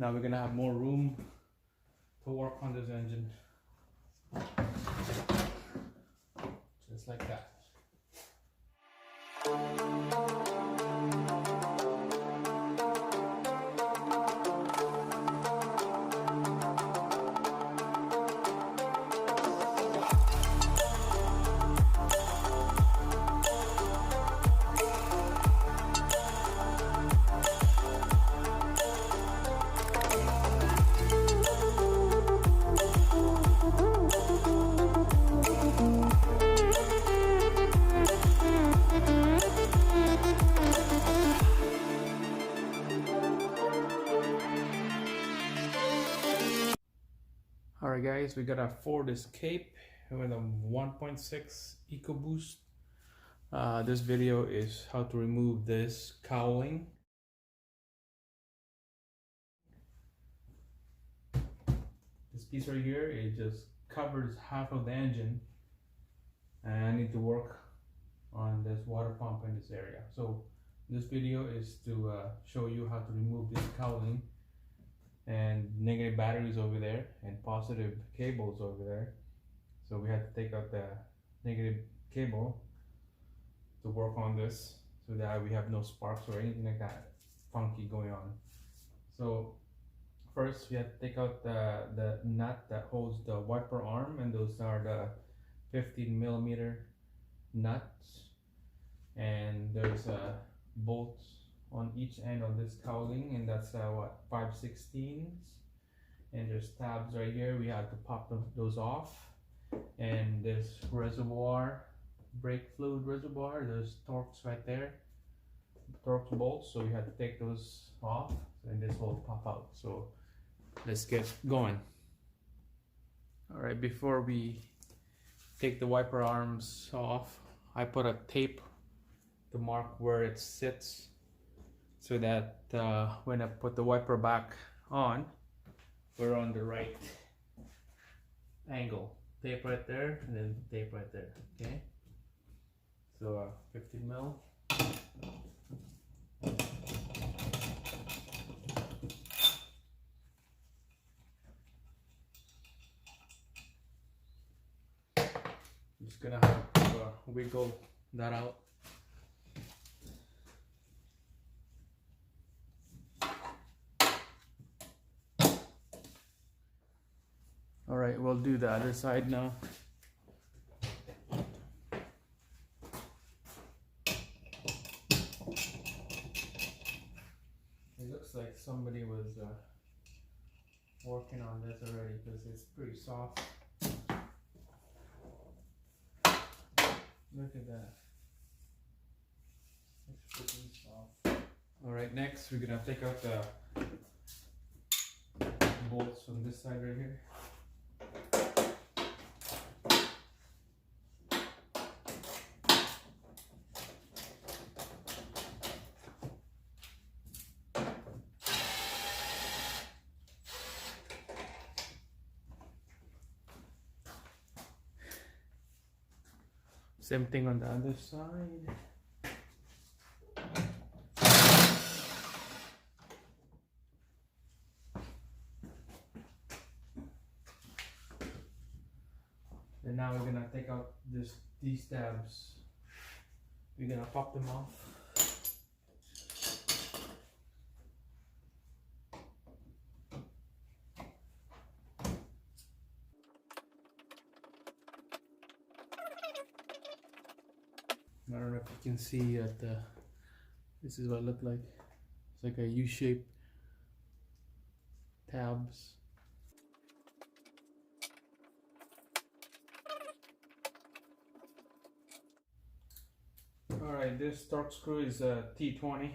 Now we're gonna have more room to work on this engine. Just like that. Alright guys, we got a Ford Escape with a 1.6 EcoBoost. This video is how to remove this cowling. This piece right here, it just covers half of the engine, and I need to work on this water pump in this area. So this video is to show you how to remove this cowling, and negative batteries over there and positive cables over there. So we had to take out the negative cable to work on this so that we have no sparks or anything like that funky going on. So first we have to take out the nut that holds the wiper arm, and those are the 15mm nuts, and there's a bolt on each end of this cowling, and that's what, 5/16, and there's tabs right here. We have to pop those off, and this reservoir, brake fluid reservoir, there's Torx right there, Torx bolts, so we have to take those off, and this will pop out. So let's get going. All right, before we take the wiper arms off, I put a tape to mark where it sits, so that when I put the wiper back on, we're on the right angle. Tape right there, and then tape right there. Okay, so 15mm. I'm just gonna have to wiggle that out. All right, we'll do the other side now. It looks like somebody was working on this already because it's pretty soft. Look at that. It's pretty soft. All right, next we're gonna take out the bolts on this side right here. Same thing on the other side. And now we're gonna take out these tabs. We're gonna pop them off. I don't know if you can see at this is what it looked like. It's like a U-shaped tabs. Alright, this Torx screw is a T20.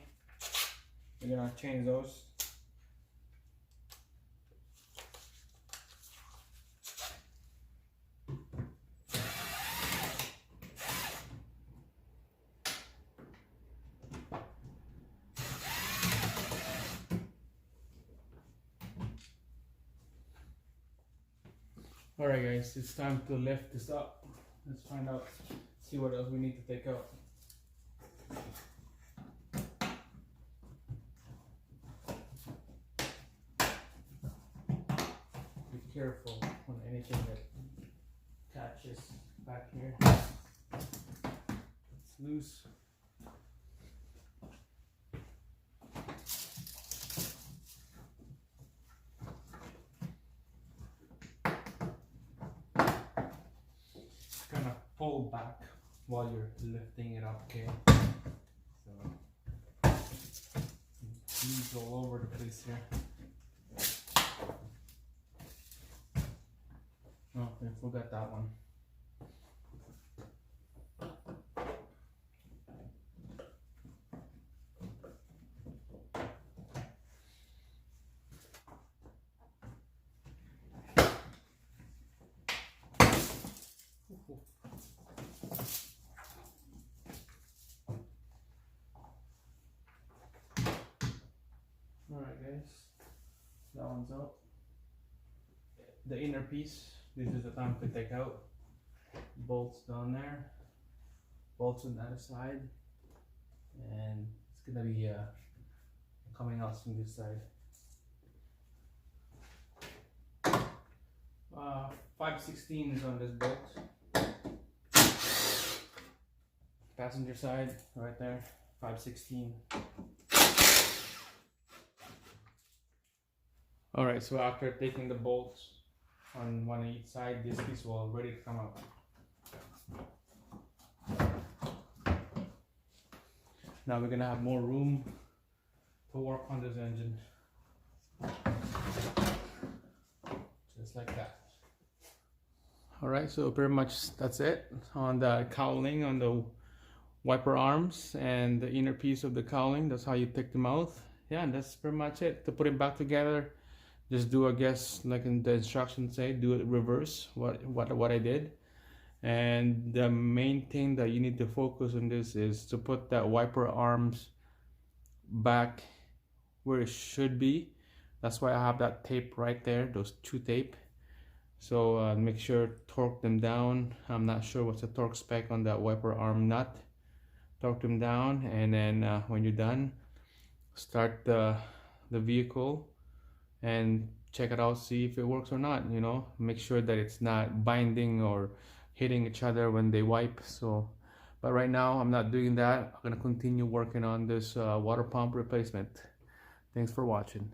We're gonna change those. Alright guys, it's time to lift this up. Let's find out, see what else we need to take out. careful on anything that catches back here. It's loose. Kind of pull back while you're lifting it up, okay? So leaves all over the place here. Oh, I forgot that one. Alright guys, that one's out. The inner piece, this is the time to take out. Bolts down there, bolts on the other side, and it's gonna be coming out from this side. 5/16 is on this bolt. Passenger side, right there, 5/16. Alright, so after taking the bolts on one each side, this piece will ready to come out. Now we're gonna have more room to work on this engine. Just like that. Alright, so pretty much that's it on the cowling, on the wiper arms and the inner piece of the cowling. That's how you take them out. Yeah, and that's pretty much it. To put it back together, just do, I guess, like in the instructions say, do it reverse what I did. And the main thing that you need to focus on this is to put that wiper arms back where it should be. That's why I have that tape right there, those two tape. So make sure torque them down. I'm not sure what's the torque spec on that wiper arm nut. Torque them down, and then when you're done, start the vehicle and check it out, see if it works or not. You know, make sure that it's not binding or hitting each other when they wipe. So, but right now I'm not doing that. I'm gonna continue working on this water pump replacement. Thanks for watching.